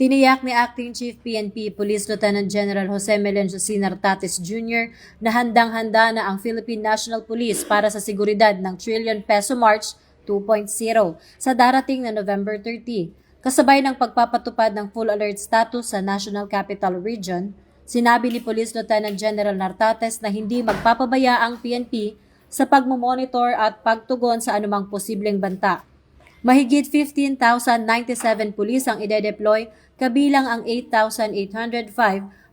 Tiniyak ni Acting Chief PNP Police Lieutenant General Jose Melencio C. Nartates Jr. na handang-handa na ang Philippine National Police para sa seguridad ng Trillion Peso March 2.0 sa darating na November 30. Kasabay ng pagpapatupad ng full alert status sa National Capital Region, sinabi ni Police Lieutenant General Nartates na hindi magpapabaya ang PNP sa pagmomonitor at pagtugon sa anumang posibleng banta. Mahigit 15,097 pulis ang ide-deploy, kabilang ang 8,805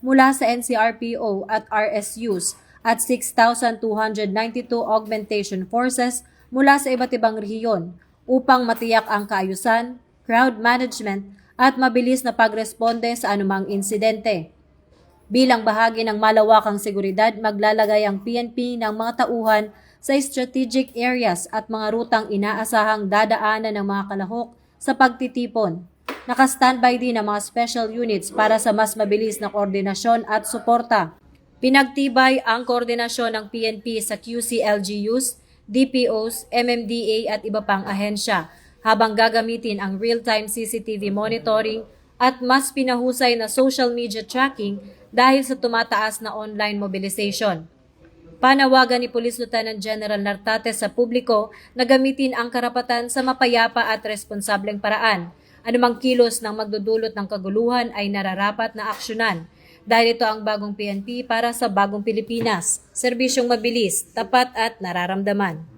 mula sa NCRPO at RSUs at 6,292 augmentation forces mula sa iba't ibang rehiyon upang matiyak ang kaayusan, crowd management at mabilis na pagresponde sa anumang insidente. Bilang bahagi ng malawakang seguridad, maglalagay ang PNP ng mga tauhan sa strategic areas at mga rutang inaasahang dadaanan ng mga kalahok sa pagtitipon. Naka-standby din ang mga special units para sa mas mabilis na koordinasyon at suporta. Pinagtibay ang koordinasyon ng PNP sa QC-LGUs, DPOs, MMDA at iba pang ahensya habang gagamitin ang real-time CCTV monitoring at mas pinahusay na social media tracking dahil sa tumataas na online mobilization. Panawagan ni Police Lieutenant General Nartates sa publiko na gamitin ang karapatan sa mapayapa at responsableng paraan. Anumang kilos ng magdudulot ng kaguluhan ay nararapat na aksyonan dahil ito ang bagong PNP para sa bagong Pilipinas. Serbisyong mabilis, tapat at nararamdaman.